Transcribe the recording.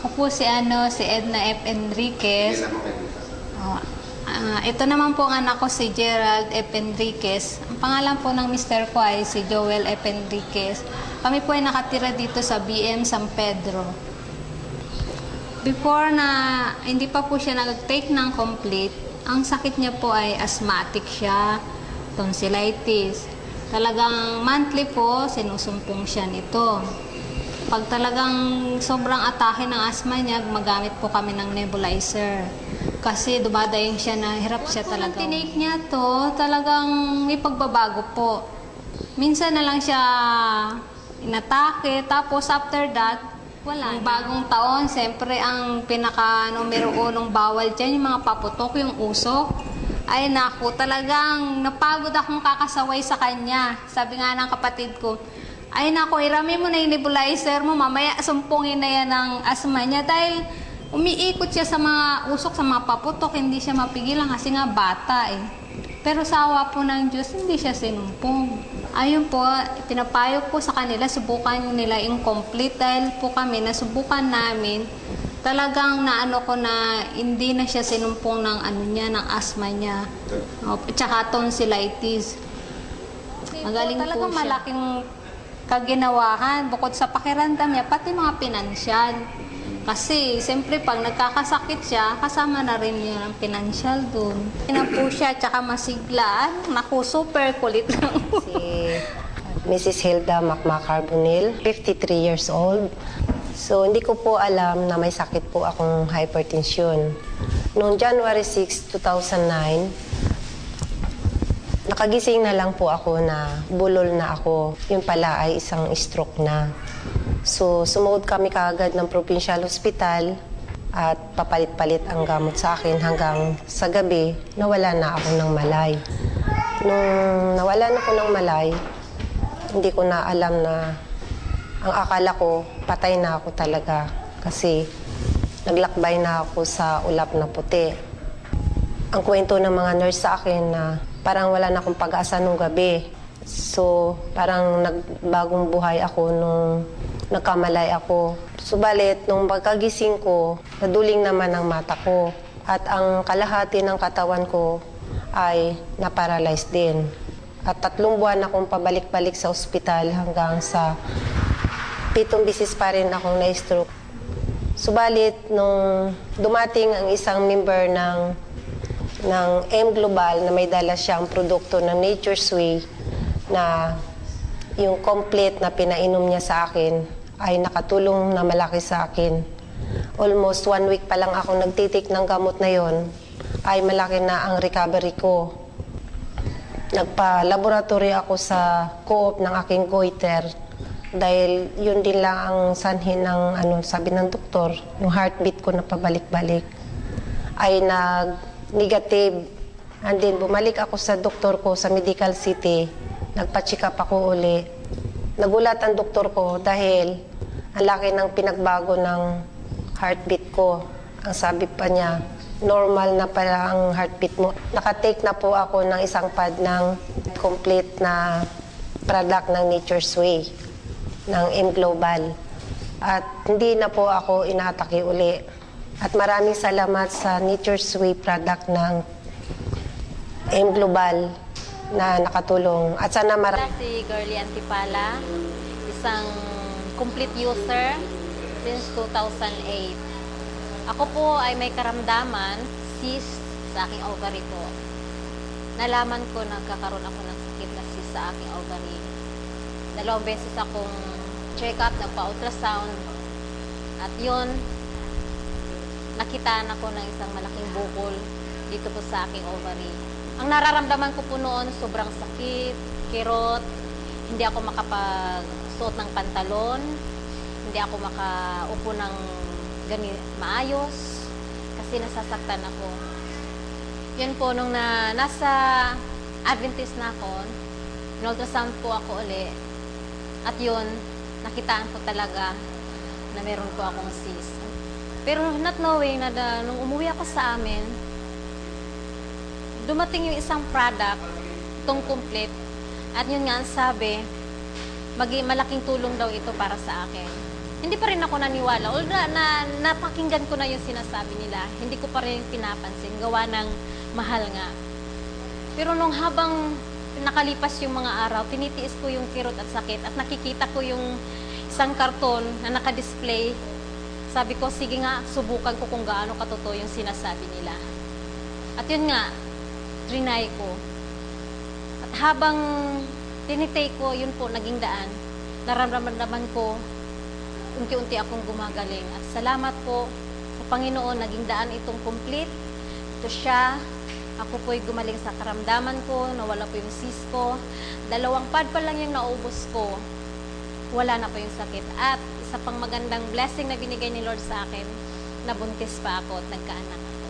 Ako po si Edna F. Enriquez. Oh, ito naman po ang anak ko si Gerald F. Enriquez. Ang pangalan po ng mister ko ay si Joel F. Enriquez. Kami po ay nakatira dito sa BM San Pedro. Before na hindi pa po siya nag-take ng complete, ang sakit niya po ay asthmatic siya, tonsillitis. Talagang monthly po, sinusumpong siya nito. Pag talagang sobrang atake ng asthma niya, magamit po kami ng nebulizer. Kasi dumadayung siya na hirap siya talaga. Nung tinake niya to, talagang may pagbabago po. Minsan na lang siya inatake, tapos after that, wala. Yung bagong taon, siyempre ang pinaka-numero unong bawal dyan, yung mga paputok, yung usok. Ay naku, talagang napagod akong kakasaway sa kanya. Sabi nga ng kapatid ko, ay naku, irami mo na yung nebulizer mo, mamaya sumpungin na yan ng asma niya. Dahil umiikot siya sa mga usok, sa mga paputok, hindi siya mapigilan kasi nga bata eh. Pero sa awa po ng Diyos, hindi siya sinumpong. Ayun po, pinapayo po sa kanila, subukan nila incomplete dahil po kami, nasubukan namin, talagang naano ko na hindi na siya sinumpong ng ng asthma niya. Tsaka tonsillitis. Magaling po talagang malaking kaginawahan bukod sa pakiramdam niya, pati mga pinansyal. Kasi, siyempre, pag nagkakasakit siya, kasama na rin yun ang pinansyal dun. Na po siya, tsaka masiglaan. Naku, super kulit lang. Si Mrs. Hilda Macmacarbonil, 53 years old. So, hindi ko po alam na may sakit po akong hypertension. Noong January 6, 2009, nakagising na lang po ako na bulol na ako. Yun pala ay isang stroke na. So, sumuod kami kaagad ng Provincial Hospital at papalit-palit ang gamot sa akin hanggang sa gabi, nawala na ako ng malay. Nung nawala na ako ng malay, hindi ko na alam na ang akala ko, patay na ako talaga kasi naglakbay na ako sa ulap na puti. Ang kwento ng mga nurse sa akin na parang wala na akong pag-asa nung gabi. So, parang nagbagong buhay ako nung nagkamalay ako. Subalit, nung pagkagising ko, naduling naman ang mata ko. At ang kalahati ng katawan ko ay naparalyzed din. At 3 buwan akong pabalik-balik sa ospital hanggang sa 7 bisis pa rin akong na-stroke. Subalit, nung dumating ang isang member ng M Global na may dala siyang produkto ng Nature's Way na yung complete na pinainom niya sa akin ay nakatulong na malaki sa akin. Almost 1 week pa lang ako nagtitik ng gamot na yon, ay malaki na ang recovery ko. Nagpa-laboratory ako sa co-op ng aking goiter dahil yun din lang ang sanhin ng sabi ng doktor, yung heartbeat ko na pabalik-balik ay nag-negative. And then bumalik ako sa doktor ko sa Medical City. Nagpa-check up ako uli. Nagulat ang doktor ko dahil ang laki ng pinagbago ng heartbeat ko. Ang sabi pa niya, normal na pala ang heartbeat mo. Nakatake na po ako ng isang pad ng complete na product ng Nature's Way, ng M Global. At hindi na po ako inatake uli. At maraming salamat sa Nature's Way product ng M Global na nakatulong. At sana Si Girlie Antipala, isang complete user since 2008. Ako po ay may karamdaman, cyst sa aking ovary po. Nalaman ko nagkakaroon ako ng sakit na cyst sa aking ovary. 2 beses akong check-up, nagpa-ultrasound. At yun, nakitaan ako ng isang malaking bukol dito po sa aking ovary. Ang nararamdaman ko po noon, sobrang sakit, kirot, hindi ako makapagsuot ng pantalon, hindi ako makaupo ng maayos, kasi nasasaktan ako. Yun po, nung nasa Adventist na ako, in-ultrasound po ako uli, at yun, nakitaan ko talaga na meron po akong cyst. Pero not knowing na nung umuwi ako sa amin, dumating yung isang product, itong complete, at yun nga ang sabi, malaking tulong daw ito para sa akin. hindi pa rin ako naniwala. Although napakinggan ko na yung sinasabi nila, hindi ko pa rin pinapansin. Gawa ng mahal nga. Pero nung habang nakalipas yung mga araw, tinitiis ko yung kirot at sakit at nakikita ko yung isang karton na nakadisplay. Sabi ko, sige nga, subukan ko kung gaano katotoo yung sinasabi nila. At yun nga, trinay ko. At habang tinitake ko, yun po, naging daan. Nararamdaman ko, unti-unti akong gumagaling. At salamat po sa Panginoon, naging daan itong complete. Ito siya. Ako po'y gumaling sa karamdaman ko, nawala po yung cyst ko. 2 pad pa lang yung naubos ko. Wala na po yung sakit. At isa pang magandang blessing na binigay ni Lord sa akin, nabuntis pa ako at nagkaanak.